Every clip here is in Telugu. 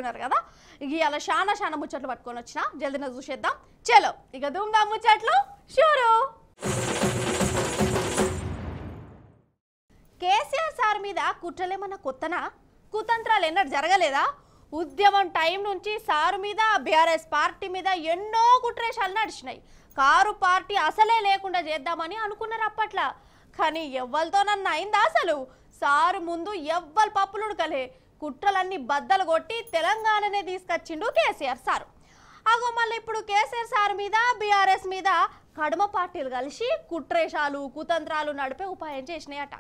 ఉన్నారు కదా. ఇక ఇలా చాలా ముచ్చట్లు పట్టుకొని వచ్చిన జల్దీన చూసేద్దాం. చలో ఇక ధూమ్ధాం ముచ్చట్లు షూరు. కేసీఆర్ సార్ మీద కుట్రలేమన్నా కొత్తనా? కుతంత్రాలు ఎన్నడూ జరగలేదా? ఉద్యమం టైం నుంచి సారు మీద బీఆర్ఎస్ పార్టీ మీద ఎన్నో కుట్రేషాలు నడిచినాయి. కారు పార్టీ అసలే లేకుండా చేద్దామని అనుకున్నారు అప్పట్లా. కానీ ఎవ్వరితోనన్నా అయిందా? అసలు సారు ముందు ఎవ్వరు పప్పులు ఉడకలే. కుట్రలన్నీ బద్దలు కొట్టి తెలంగాణనే తీసుకొచ్చిండు కేసీఆర్ సారు. అగో మళ్ళీ ఇప్పుడు కేసీఆర్ సార్ మీద బీఆర్ఎస్ మీద కడమ పార్టీలు కలిసి కుట్రేషాలు కుతంత్రాలు నడిపే ఉపాయం చేసినాయట.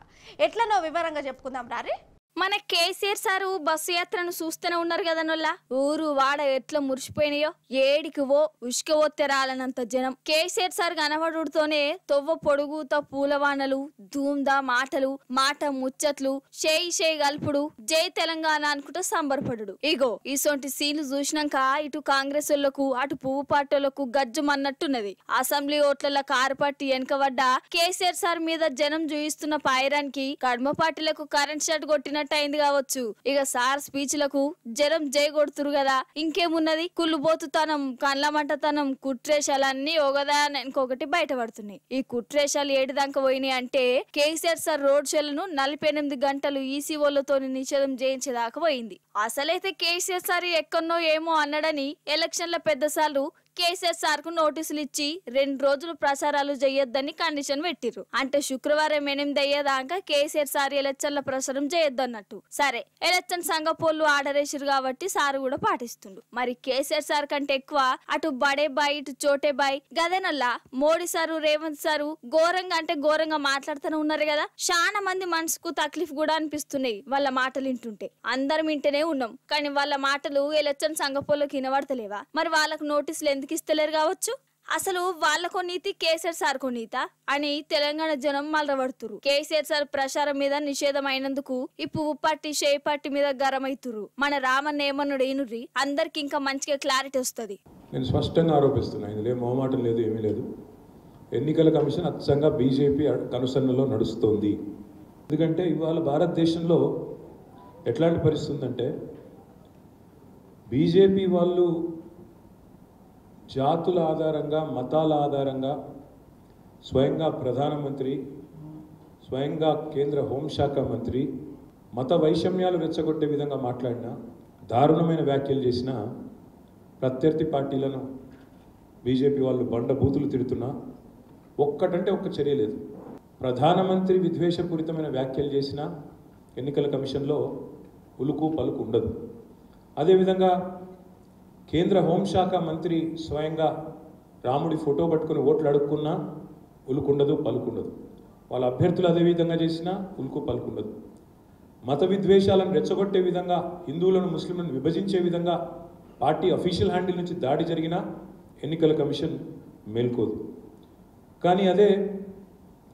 ఎట్లనో వివరంగా చెప్పుకుందాం రారే. మన కేసీఆర్ సారు బస్సు యాత్రను చూస్తూనే ఉన్నారు కదా నొల్ల. ఊరు వాడ ఎట్లా మురిసిపోయినాయో. ఏడికి ఓ ఉష్కవో తెరాలనంత జనం కేసీఆర్ సార్ కనబడుతోనే తొవ్వ పొడుగుతో పూలవానలు, ధూమ్దా మాటలు, మాట ముచ్చట్లు, షేయి గల్పుడు, జై తెలంగాణ అనుకుంటూ సంబరపడు. ఇగో ఈసొంటి సీన్లు చూసినాక ఇటు కాంగ్రెస్ వాళ్లకు అటు పువ్వు పార్టీలకు గజ్జుమన్నట్టున్నది. అసెంబ్లీ ఓట్ల కారు పట్టి వెనకబడ్డ కేసీఆర్ సార్ మీద జనం చూయిస్తున్న పాయరానికి కడమ పార్టీలకు కరెంట్ షాట్ కొట్టిన అయింది కావచ్చు. ఇక సార్ స్పీచ్లకు జనం జై కొడుతురు కదా. ఇంకేమున్నది, కుళ్ళుబోతుతనం, కండ్లమంటతనం, కుట్రేషాలన్నీ ఒకదా ఇంకొకటి బయటపడుతున్నాయి. ఈ కుట్రేషాలు ఏడిదాకా పోయినాయి అంటే కేసీఆర్ సార్ రోడ్ షోలను 48 గంటలు ఈసీఓలతో నిషేధం చేయించేదాకా పోయింది. అసలైతే కేసీఆర్ సార్ ఎక్కడనో ఏమో అన్నాడని ఎలక్షన్ల పెద్దసార్లు కేసీఆర్ సార్ కు నోటీసులు ఇచ్చి 2 రోజులు ప్రసారాలు చేయొద్దని కండిషన్ పెట్టిర్రు. అంటే శుక్రవారం 8 అయ్యేదాకా కేసీఆర్ సార్ ఎలక్షన్ల ప్రసారం చేయొద్దు అన్నట్టు. సరే, ఎలక్షన్ సంఘపోళ్ళు ఆర్డర్ వేసిరు కాబట్టి సార్ కూడా పాటిస్తుండు. మరి కేసీఆర్ సార్ కంటే ఎక్కువ అటు బడే బాయ్ ఇటు చోటే బాయ్ గదేనల్లా మోడీ సారు రేవంత్ సారు ఘోరంగా అంటే ఘోరంగా మాట్లాడుతూనే ఉన్నారు కదా. చాలా మంది మనసుకు తక్లీఫ్ కూడా అనిపిస్తున్నాయి వాళ్ళ మాటలు వింటుంటే. అందరం వింటేనే ఉన్నాం, కానీ వాళ్ళ మాటలు ఎలక్షన్ సంఘపోళ్ళకి వినబడతలేవా? మరి వాళ్ళకు నోటీసులు ఎందుకు ఇస్తలేరు కావచ్చు? అసలు వాళ్ళకో నీతి కేసీఆర్ సార్కో నీత అని తెలంగాణ జనం మలరబడుతురు. కేసీఆర్ సార్ ప్రచారం మీద నిషేధం అయినందుకు ఈ పువ్వు పార్టీ షే పార్టీ మీద గరమైతురు. మన రామన్న ఏమన్నాడు ఏనుర్రి, అందరికి ఇంకా మంచిగా క్లారిటీ వస్తుంది. నేను స్పష్టంగా ఆరోపిస్తున్నా, ఇందులో మొహమాటం లేదు, ఏమీ లేదు. ఎన్నికల కమిషన్ అచ్చంగా బీజేపీ కనుసన్నలో నడుస్తోంది. ఎందుకంటే ఇవాళ భారతదేశంలో ఎట్లాంటి పరిస్థితి ఉందంటే బీజేపీ వాళ్ళు జాతుల ఆధారంగా మతాల ఆధారంగా స్వయంగా ప్రధానమంత్రి, స్వయంగా కేంద్ర హోంశాఖ మంత్రి మత వైషమ్యాలు రెచ్చగొట్టే విధంగా మాట్లాడిన, దారుణమైన వ్యాఖ్యలు చేసిన ప్రత్యర్థి పార్టీలను బీజేపీ వాళ్ళు బండబూతులు తిడుతున్నా ఒక్కటంటే ఒక్క చర్య లేదు. ప్రధానమంత్రి విద్వేషపూరితమైన వ్యాఖ్యలు చేసిన ఎన్నికల కమిషన్లో ఉలుకు పలుకు ఉండదు. అదేవిధంగా కేంద్ర హోంశాఖ మంత్రి స్వయంగా రాముడి ఫోటో పట్టుకుని ఓట్లు అడుక్కున్నా ఉలుకుండదు పలుకుండదు. వాళ్ళ అభ్యర్థులు అదేవిధంగా చేసినా ఉలుకు పలుకుండదు. మత విద్వేషాలను రెచ్చగొట్టే విధంగా, హిందువులను ముస్లింలను విభజించే విధంగా పార్టీ అఫీషియల్ హ్యాండిల్ నుంచి దాడి జరిగినా ఎన్నికల కమిషన్ మేల్కోదు. కానీ అదే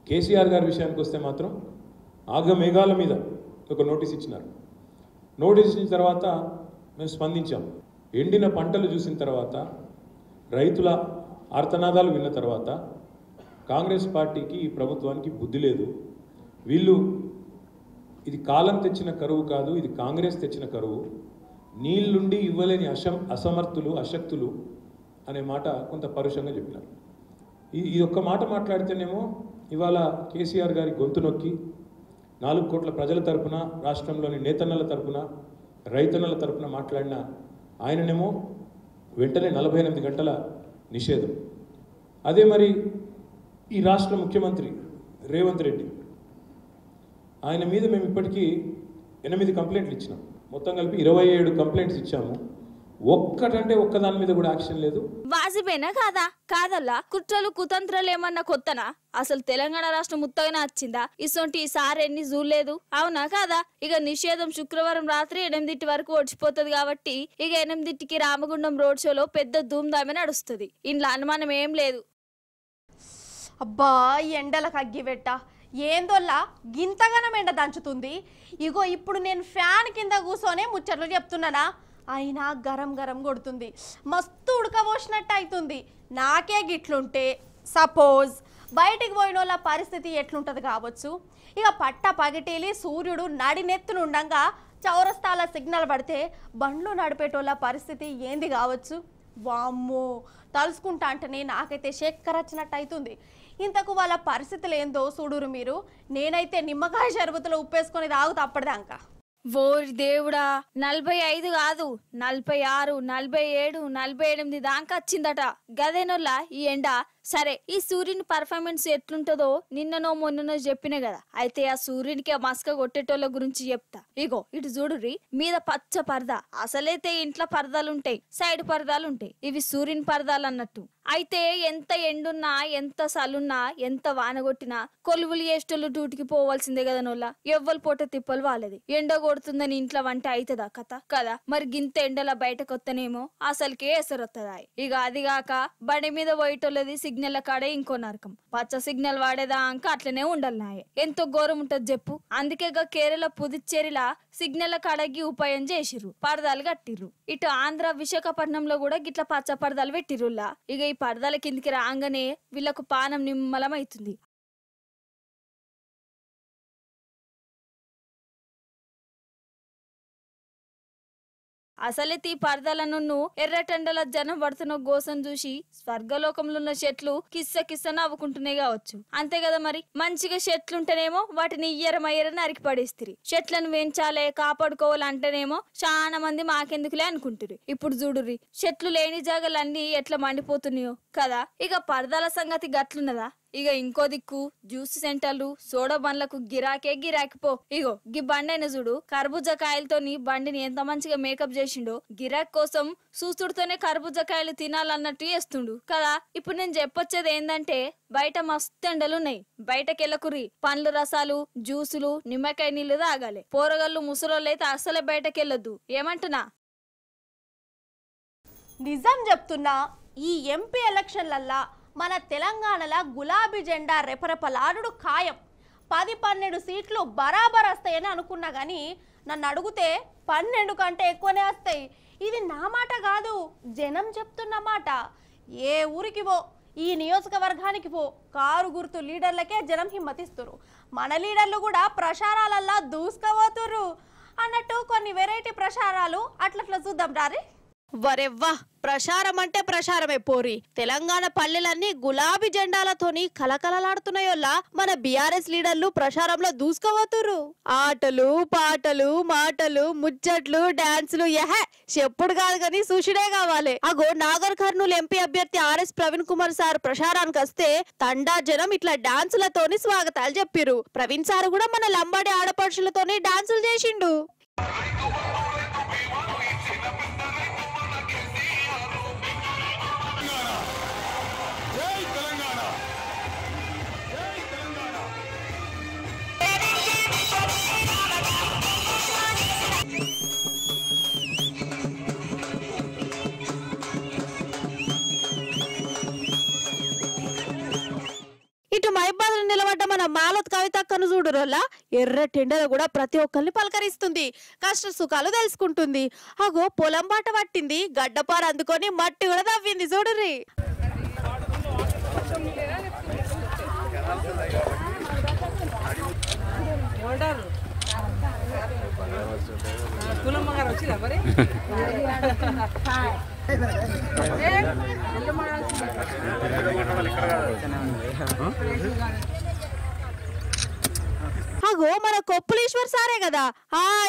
కేసీఆర్ గారి విషయానికి వస్తే మాత్రం ఆగమేఘాల మీద ఒక నోటీస్ ఇచ్చినారు. నోటీస్ ఇచ్చిన తర్వాత మేము స్పందించాం. ఎండిన పంటలు చూసిన తర్వాత, రైతుల ఆర్తనాదాలు విన్న తర్వాత కాంగ్రెస్ పార్టీకి, ఈ ప్రభుత్వానికి బుద్ధి లేదు. వీళ్ళు ఇది కాలం తెచ్చిన కరువు కాదు, ఇది కాంగ్రెస్ తెచ్చిన కరువు, నీళ్ళుండి ఇవ్వలేని అసమర్థులు, అశక్తులు అనే మాట కొంత పరుషంగా చెప్పినారు. ఈ ఒక్క మాట మాట్లాడితేనేమో ఇవాళ కేసీఆర్ గారి గొంతు నొక్కి 4 కోట్ల ప్రజల తరపున, రాష్ట్రంలోని నేతన్నల తరపున, రైతన్నల తరపున మాట్లాడిన ఆయననేమో వెంటనే 48 గంటల నిషేధం. అదే మరి ఈ రాష్ట్ర ముఖ్యమంత్రి రేవంత్ రెడ్డి, ఆయన మీద మేము ఇప్పటికీ 8 కంప్లైంట్లు ఇచ్చినాం. మొత్తం కలిపి 27 కంప్లైంట్స్ ఇచ్చాము. ఒక్కటంటే ఒక్కదాని మీద కూడా యాక్షన్ లేదు. వాజిబేనా కాదా? కాదల్లా కుట్రలు కుతంత్రాలు ఏమన్నా కొత్తనా? అసలు తెలంగాణ రాష్ట్రం ముత్తగానే వచ్చిందా? ఇసొంటి ఈసారి ఎన్ని చూడలేదు, అవునా కాదా? ఇక నిషేధం శుక్రవారం రాత్రి 8 వరకు వచ్చిపోతుంది కాబట్టి ఇక 8కి రామగుండం రోడ్ షోలో పెద్ద ధూమ్ధామే నడుస్తుంది. ఇంట్లో అనుమానం ఏం లేదు. అబ్బా ఎండలకు అగ్గిపెట్ట ఏందోల్లా గింతగానం ఎండ దంచుతుంది. ఇగో ఇప్పుడు నేను ఫ్యాన్ కింద కూర్చొనే ముచ్చట్లు చెప్తున్నానా, అయినా గరం గరం కొడుతుంది, మస్తు ఉడకబోసినట్టు అవుతుంది. నాకే గిట్లుంటే సపోజ్ బయటికి పోయిన వాళ్ళ పరిస్థితి ఎట్లుంటుంది కావచ్చు. ఇక పట్ట పగిటీలి సూర్యుడు నడినెత్తునుండగా చౌరస్తాల సిగ్నల్ పడితే బండ్లు నడిపేటోళ్ళ పరిస్థితి ఏంది కావచ్చు. వామ్మో, తలుసుకుంటా అంటేనే నాకైతే చక్కెరచ్చినట్టు అవుతుంది. ఇంతకు వాళ్ళ పరిస్థితులు ఏందో చూడురు మీరు. నేనైతే నిమ్మకాయ షర్బతులు ఉప్పేసుకొని తాగుతా అప్పటిదాకా. ఓరి దేవుడా, 45 కాదు 46, 47, 48 దాకా వచ్చిందట. గదేనోళ్ళ ఈ ఎండ. సరే, ఈ సూర్యుని పర్ఫార్మెన్స్ ఎట్లుంటదో నిన్ననో మొన్ననో చెప్పిన కదా. అయితే ఆ సూర్యునికి మస్క కొట్టేటోళ్ళ గురించి చెప్తా. ఇగో ఇటు చూడుర్రి, మీద పచ్చ పరదా. అసలైతే ఇంట్లో పరదాలుంటాయి, సైడ్ పరదాలుంటాయి. ఇవి సూర్యుని పరదాలు అన్నట్టు. అయితే ఎంత ఎండున్నా, ఎంత సలున్నా, ఎంత వాన కొట్టినా కొలువులు చేసేటోళ్ళు డ్యూటీకి పోవాల్సిందే కదా నోళ్ళ. ఎవ్వరు పోట తిప్పలు వాళ్ళది. ఎండ కొడుతుందని ఇంట్లో వంట అవుతుందా కథ కదా. మరి గింత ఎండలా బయటకు వస్తేనేమో అసలుకే ఎసరొత్తదా. ఇక అదిగాక బండి మీద పోయేటోళ్ళది సిగ్నల్ కాడే ఇంకో నరకం. పచ్చ సిగ్నల్ వాడేదాక అట్లనే ఉండాలి. ఎంతో ఘోరం ఉంటది చెప్పు. అందుకే కేరళ పుదుచ్చేరిలా సిగ్నల్ కాడకి ఉపాయం చేసిర్రు, పరదాలు కట్టిర్రు. ఇటు ఆంధ్ర విశాఖపట్నంలో కూడా గిట్ల పచ్చ పరదాలు పెట్టిర్రులా. ఇక ఈ పరదాల కిందికి రాగానే వీళ్ళకు పానం నిమ్మలం అవుతుంది. అసలైతే ఈ పరదాలను ఎర్రటెండల జనం పడుతున్న గోసం చూసి స్వర్గలోకంలో ఉన్న చెట్లు కిస్స కిస్స నవ్వుకుంటున్నాయి కావచ్చు. అంతే కదా మరి. మంచిగా చెట్లుంటేనేమో వాటిని ఇయ్యరమయ్యర నరికి పడేస్తారు. చెట్లను పెంచాలే, కాపాడుకోవాలంటేనేమో చాలా మంది మాకెందుకులే అనుకుంటారు. ఇప్పుడు చూడుర్రి, చెట్లు లేని జాగాలన్నీ ఎట్లా మండిపోతున్నాయో కదా. ఇక పరదాల సంగతి గట్లున్నదా. ఇక ఇంకో దిక్కు జ్యూస్ సెంటర్లు, సోడా బండ్లకు గిరాకే గిరాకిపో. ఇగో గి బండైన చూడు, కర్బూజా కాయలతోని బండిని ఎంత మంచిగా మేకప్ చేసిండో. గిరాక్ కోసం చూస్తుడితోనే కర్బూజా కాయలు తినాలన్నట్టు చేస్తుండు కదా. ఇప్పుడు నేను చెప్పొచ్చేది ఏందంటే, బయట మస్తు ఎండలున్నాయి, బయటకెళ్ళకుర్రి. పండ్లు రసాలు, జ్యూసులు, నిమ్మకాయ నీళ్లు తాగాలి. పోరగళ్ళు ముసలోళ్ళు అయితే అసలే బయటకెళ్ళొద్దు. ఏమంటున్నా? నిజం చెప్తున్నా, ఈ ఎంపీ ఎలక్షన్లల్లా మన తెలంగాణలో గులాబీ జెండా రెపరెపలాడుడు ఖాయం. 10-12 సీట్లు బరాబర్ వస్తాయని అనుకున్నా కానీ నన్ను అడిగితే 12 కంటే ఎక్కువనే వస్తాయి. ఇది నా మాట కాదు, జనం చెప్తున్న మాట. ఏ ఊరికి పో, ఈ నియోజకవర్గానికి పో, కారు గుర్తు లీడర్లకే జనం హిమ్మతిస్తురు. మన లీడర్లు కూడా ప్రచారాలల్లా దూసుకపోతుర్రు అన్నట్టు కొన్ని వెరైటీ ప్రచారాలు అట్లట్లా చూద్దాం రారే. వరెవ్వా, ప్రచారం అంటే ప్రచారమే పోరి. తెలంగాణ పల్లెలన్నీ గులాబీ జెండాలతోని కలకలలాడుతున్నాయోల్లా మన బీఆర్ఎస్ లీడర్లు ప్రచారంలో దూసుకోబోతుర్రు. ఆటలు, పాటలు, మాటలు, ముచ్చట్లు, డాన్సులు, చెప్పుడు కాదు కానీ సుషిడే కావాలి. అగో నాగర్ కర్నూలు ఎంపీ అభ్యర్థి ఆర్ఎస్ ప్రవీణ్ కుమార్ సార్ ప్రచారానికి వస్తే తండా జనం ఇట్లా డాన్సులతోని స్వాగతాలు చెప్పిరు. ప్రవీణ్ సార్ కూడా మన లంబాడి ఆడపడుచులతోని డాన్సులు చేసిండు. ఇటు మైబాద్లో నిలబడ్డ మన మాలత్ కవితక్కను చూడురోల్లా, ఎర్ర టెండల కూడా ప్రతి ఒక్కరిని పలకరిస్తుంది, కష్ట సుఖాలు తెలుసుకుంటుంది. అగో పొలం బాట పట్టింది, గడ్డపార అందుకొని మట్టి కూడా తవ్వింది చూడుర్రి. అగో మన కొప్పులు ఈశ్వర్ సారే కదా.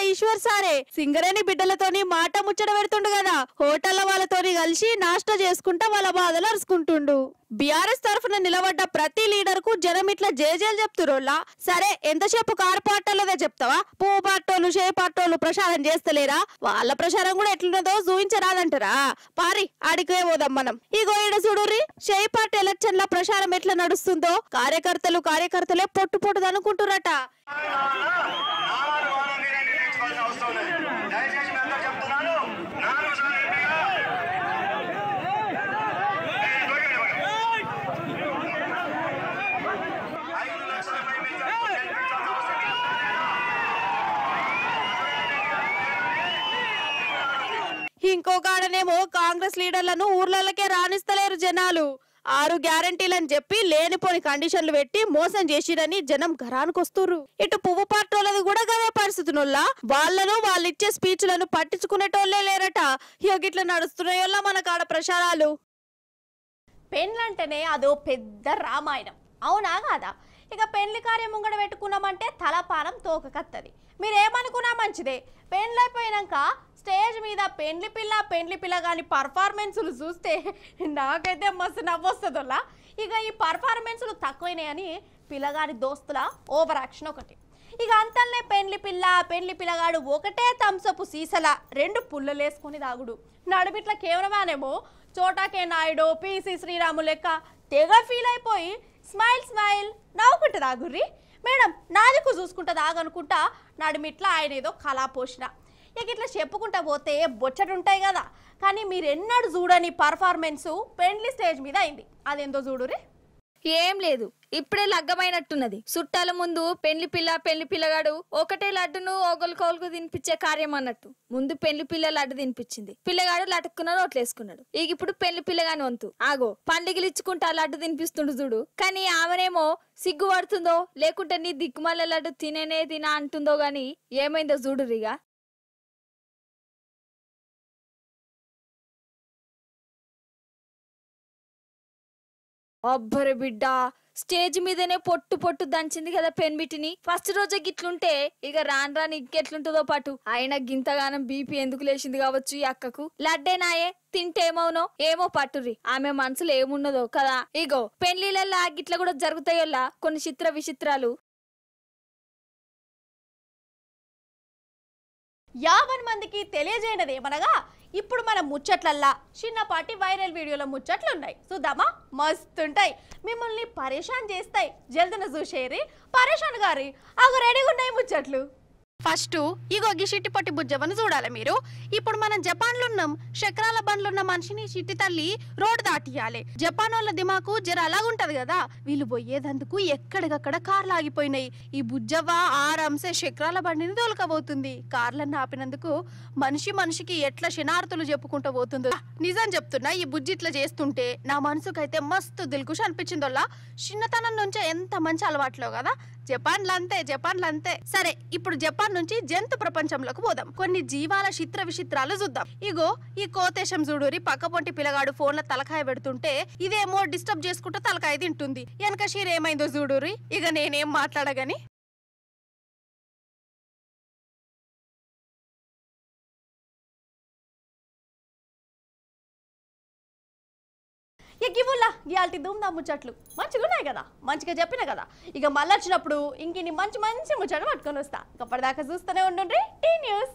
ఈశ్వర్ సారే సింగరేణి బిడ్డలతోని మాట ముచ్చట పెడుతుండు కదా. హోటళ్ల వాళ్ళతోని కలిసి నాష్టా చేసుకుంటా వాళ్ళ బాధలు అరుచుకుంటుండు. బీఆర్ఎస్ తరఫున నిలబడ్డ ప్రతి లీడర్ కు జనం ఇట్లా జేజేలు చెప్తురోల్లా. సరే, ఎంతసేపు కారు పార్టీలదే చెప్తావా? పువ్వు పార్టీలు, షే పార్టీలు ప్రచారం చేస్తలేరా? వాళ్ళ ప్రచారం కూడా ఎట్లున్నదో చూపించరాదంటారా? పారి ఆడికే పోదాం మనం. ఇగో ఈడ చూడుర్రి, షే పార్టీ ఎలక్షన్ల ప్రచారం ఎట్లా నడుస్తుందో. కార్యకర్తలే పొట్టు పొట్టు అనుకుంటురట. ఇంకో కాడనేమో కాంగ్రెస్ లీడర్లను ఊర్లకే రాణిస్తలేరు జనాలు. 6 గ్యారంటీలని చెప్పి లేనిపోని కండిషన్లు పెట్టి మోసం చేసిరని జనం ఘరానికొస్తుర్రు. ఇటు పువ్వు పార్టీలది కూడా గదే పరిస్థితునుల్లా వాళ్ళను వాళ్ళు ఇచ్చే స్పీచ్లను పట్టించుకునేటోళ్లే లేరట. ఇక గిట్ల నడుస్తున్నాయోల్లా మన కాడ ప్రచారాలు. పెండ్లంటేనే అదో పెద్ద రామాయణం, అవునా కాదా? ఇక పెండ్లి కార్యం ముంగడ పెట్టుకున్నామంటే తలపానం తోకకత్తది. మీరేమనుకున్నా మంచిదే, పెండ్లైపోయినాక స్టేజ్ మీద పెండ్లి పిల్ల కానీ పర్ఫార్మెన్సులు చూస్తే నాకైతే మస్తు నవ్వొస్తుందోలా. ఇక ఈ పర్ఫార్మెన్సులు తక్కువైనాయని పిల్లగాడి దోస్తుల ఓవర్ యాక్షన్ ఒకటి. ఇక అంతల్నే పెండ్లి పిల్లగాడు ఒకటే థమ్సప్ సీసల 2 పుల్లలేసుకొని దాగుడు. నడుమిట్ల కేవలమానేమో చోటాకే నాయుడు పిసి శ్రీరాము లెక్క తెగ ఫీల్ అయిపోయి స్మైల్ నవ్వుకుంటా దాగుర్రి. మేడం నాదికు చూసుకుంటా దాగనుకుంటా నడుమిట్లా ఆయన ఏదో కళా పోషణ. ఇక ఇట్లా చెప్పుకుంటా పోతే బొచ్చటుంటాయి కదా, కానీ మీరెన్నడు చూడని పర్ఫార్మెన్సు పెండ్లి స్టేజ్ మీద అయింది. అదేందో చూడురి. ఏం లేదు, ఇప్పుడే లగ్గమైనట్టున్నది. చుట్టాల ముందు పెళ్లి పిల్లగాడు ఒకటే లడ్డును ఒకరికొకరికి తినిపించే కార్యం అన్నట్టు. ముందు పెళ్లి పిల్ల లడ్డు తినిపించింది, పిల్లగాడు లటుక్కున్నాడు, నోట్లేసుకున్నాడు. ఇక ఇప్పుడు పెళ్లి పిల్లగాని వంతు. ఆగో పండుగలు ఇచ్చుకుంటా లడ్డు తినిపిస్తుండు చూడు. కానీ ఆమెనేమో సిగ్గు పడుతుందో లేకుంటే నీ దిక్కుమల్ల లడ్డు తినా అంటుందో గాని ఏమైందో చూడురిగా. అబ్బరే బిడ్డ, స్టేజ్ మీదనే పొట్టు దంచింది కదా పెన్మిటిని. ఫస్ట్ రోజే గిట్లుంటే ఇక రాను ఇంకెట్లుంటుందో పాటు. అయినా గింతగానం బీపీ ఎందుకు లేచింది కావచ్చు ఈ అక్కకు. లడ్డేనాయే తింటే ఏమవునో ఏమో పట్టుర్రి, ఆమె మనసులో ఏమున్నదో కదా. ఇగో పెళ్లిళ్ళల్లా గిట్ల కూడా జరుగుతాయోల్లా కొన్ని చిత్ర విచిత్రాలు. 50 మందికి తెలియజేయనదేమనగా ఇప్పుడు మన ముచ్చట్లల్లా చిన్నపాటి వైరల్ వీడియోల ముచ్చట్లు ఉన్నాయి. చూద్దామా? మస్తుంటాయి, మిమ్మల్ని పరేషాన్ చేస్తాయి. జల్దిన చూసేరి పరేషాన్ గారి అగో రెడీగా ఉన్నాయి ముచ్చట్లు. ఫస్ట్ ఇగో గి చిట్టి పొట్టి బుజ్జవని చూడాలి మీరు. ఇప్పుడు మనం జపాన్లో ఉన్నాం. చక్రాల బండ్లున్న మనిషిని చిట్టి తల్లి రోడ్డు దాటియాలి. జపాన్ వాళ్ళ దిమాకు జర అలాగుంటది కదా, వీళ్ళు పోయేదందుకు ఎక్కడికక్కడ కార్లు ఆగిపోయినాయి. ఈ బుజ్జవ్వ ఆరాంసే చక్రాల బండిని తోలుకబోతుంది. కార్లను ఆపినందుకు మనిషికి ఎట్లా శనార్థులు చెప్పుకుంటూ పోతుందో. నిజం చెప్తున్నా, ఈ బుజ్జి ఇట్లా చేస్తుంటే నా మనసుకైతే మస్తు దిల్కుష్ అనిపించిందోలా. చిన్నతనం నుంచే ఎంత మంచి అలవాట్లో కదా. జపాన్లు అంతే. సరే, ఇప్పుడు జపాన్ నుంచి జంతు ప్రపంచంలోకి పోదాం. కొన్ని జీవాల చిత్ర విచిత్రాలు చూద్దాం. ఇగో ఈ కోతేశం చూడురి, పక్కపొంటి పిల్లగాడు ఫోన్లో తలకాయ పెడుతుంటే ఇదేమో డిస్టర్బ్ చేసుకుంటూ తలకాయ తింటుంది. వెనక షీర్ ఏమైందో చూడురి. ఇక నేనేం మాట్లాడగాని ఇవాళ ధూమ్ధాం ముచ్చట్లు మంచిగా ఉన్నాయి కదా, మంచిగా చెప్పిన కదా. ఇక మళ్ళీ వచ్చినప్పుడు ఇంకిన్ని మంచి ముచ్చట్లు పట్టుకొని వస్తా. ఇప్పటిదాకా చూస్తూనే ఉండండి టీ న్యూస్.